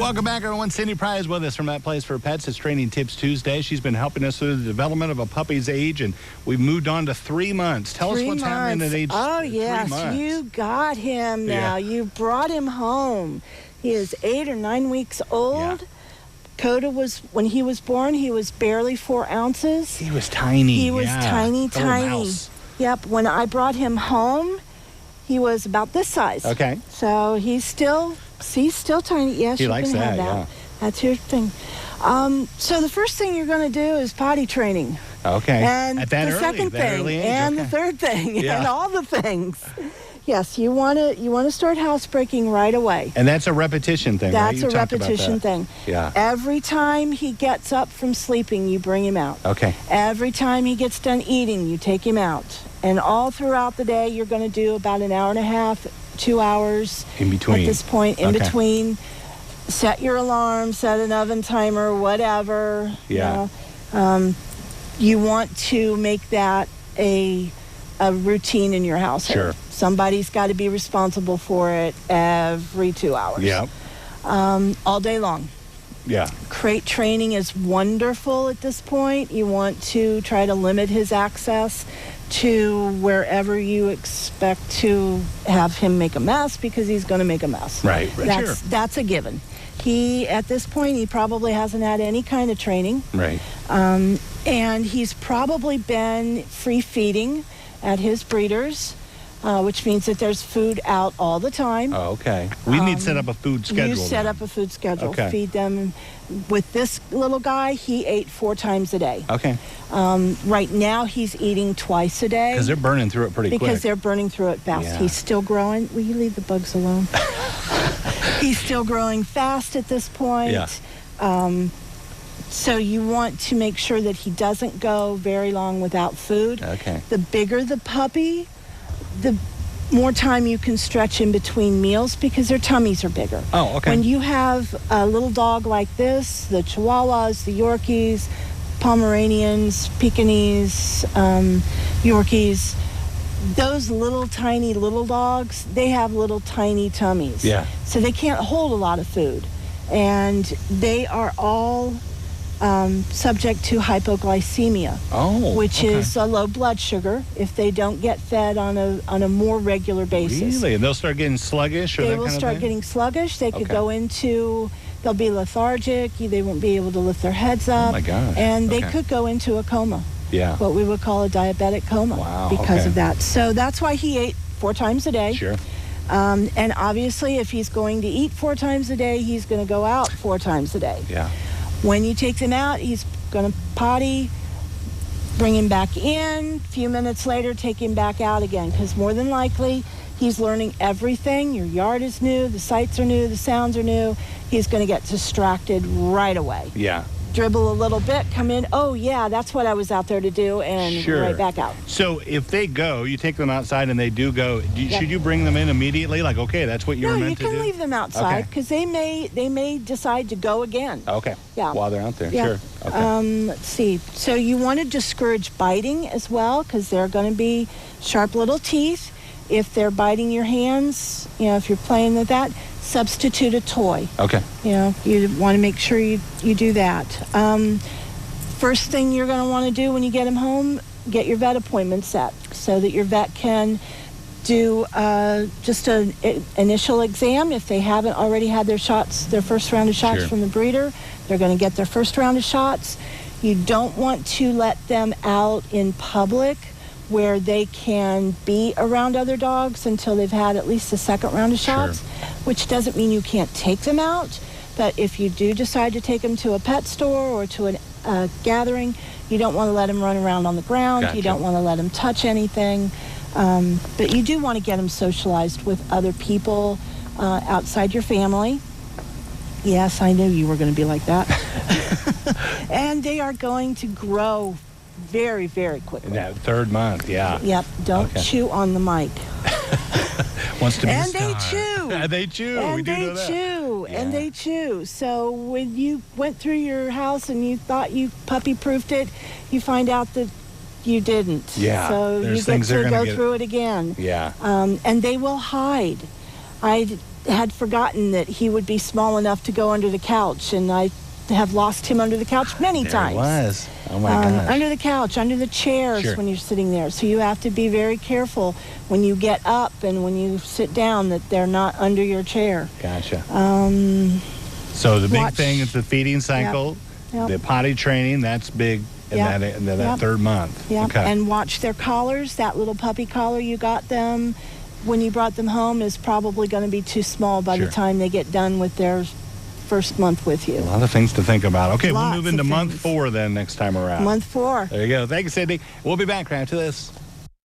Welcome back, everyone. Cindy Pry is with us from That Place for Pets. It's Training Tips Tuesday. She's been helping us through the development of a puppy's age, and we've moved on to 3 months. Tell us what's happening at age 3 months. Oh, yes. You got him now. Yeah. You brought him home. He is 8 or 9 weeks old. Yeah. Coda when he was born, he was barely 4 ounces. He was tiny. He was tiny. Mouse. Yep. When I brought him home, he was about this size. Okay. So he's still tiny. Yes, He you likes can have that, that. yeah. That's your thing. So the first thing you're going to do is potty training. Okay. And At that the early, second that thing, early age? and Okay. the third thing, Yeah. and all the things. Yes, you want to start housebreaking right away. And that's a repetition thing, right? That's You a talked about repetition that. thing. Yeah. Every time he gets up from sleeping, you bring him out. Okay. Every time he gets done eating, you take him out. And all throughout the day, you're going to do about an hour and a half, 2 hours. In between. At this point, in Okay. between. Set your alarm, set an oven timer, whatever. Yeah. You want to make that a routine in your household. Sure. Somebody's got to be responsible for it every 2 hours. Yeah. All day long. Yeah. Crate training is wonderful at this point. You want to try to limit his access to wherever you expect to have him make a mess, because he's going to make a mess. Right. Sure. That's a given. At this point, he probably hasn't had any kind of training. Right. And he's probably been free feeding at his breeders, which means that there's food out all the time. Oh, okay. We need to set up a food schedule. You set then. up a food schedule. Okay. Feed them. With this little guy, he ate 4 times a day. Okay. Right now, he's eating twice a day. Because they're burning through it pretty quick. Because they're burning through it fast. Yeah. He's still growing. Will you leave the bugs alone? He's still growing fast at this point. Yeah. So you want to make sure that he doesn't go very long without food. Okay. The bigger the puppy, the more time you can stretch in between meals, because their tummies are bigger. Oh, okay. When you have a little dog like this, the Chihuahuas, the Yorkies, Pomeranians, Pekingese, Yorkies, those little tiny little dogs, they have little tiny tummies. Yeah. So they can't hold a lot of food. And they are all subject to hypoglycemia, which is a low blood sugar if they don't get fed on a more regular basis. Really? And they'll start getting sluggish? Or They that will kind of start thing? getting sluggish. They could Okay. go into, they'll be lethargic. They won't be able to lift their heads up. Oh, my gosh. And they Okay. could go into a coma, Yeah. what we would call a diabetic coma, Wow, because okay. of that. So that's why he ate 4 times a day. Sure. And obviously, if he's going to eat 4 times a day, he's going to go out 4 times a day. Yeah. When you take him out, he's going to potty, bring him back in. A few minutes later, take him back out again, because more than likely, he's learning everything. Your yard is new, the sights are new, the sounds are new. He's going to get distracted right away. Yeah. Dribble a little bit, come in, oh yeah, that's what I was out there to do, and Sure. right back out. So if they go, you take them outside and they do go, should you bring them in immediately? Like, okay, that's what you were No, you meant to do? can leave them outside, Okay. because they may decide to go again. Okay. Yeah. While they're out there, Yeah. sure. Okay. Let's see. So you want to discourage biting as well, because they're going to be sharp little teeth. If they're biting your hands, if you're playing with that, substitute a toy. Okay. You want to make sure you do that. First thing you're going to want to do when you get him home, get your vet appointment set so that your vet can do just an initial exam. If they haven't already had their first round of shots Sure. from the breeder, they're going to get their first round of shots. You don't want to let them out in public where they can be around other dogs until they've had at least the second round of shots, which doesn't mean you can't take them out. But if you do decide to take them to a pet store or to a gathering, you don't want to let them run around on the ground. Gotcha. You don't want to let them touch anything. But you do want to get them socialized with other people outside your family. Yes, I knew you were going to be like that. And they are going to grow very, very quickly. In that 3rd month, yeah. Yep, don't chew on the mic. Wants to be And a they star. chew. They chew. And we do they know that. chew. Yeah. And they chew. So when you went through your house and you thought you puppy-proofed it, you find out that you didn't. Yeah, So there's you get things they're to gonna go get- through it again. Yeah. And they will hide. had forgotten that he would be small enough to go under the couch, and I have lost him under the couch many times. He was. Oh my gosh. Under the couch, under the chairs Sure. when you're sitting there. So you have to be very careful when you get up and when you sit down that they're not under your chair. Gotcha. So the big thing is the feeding cycle, Yep. the potty training, that's big in that third month. Yeah, Okay. and watch their collars. That little puppy collar you got them when you brought them home is probably going to be too small by Sure. the time they get done with their first month with you. A lot of things to think about. Okay, we'll Lots move into of month things. 4 then next time around. Month 4. There you go. Thank you, Cindy. We'll be back right after this.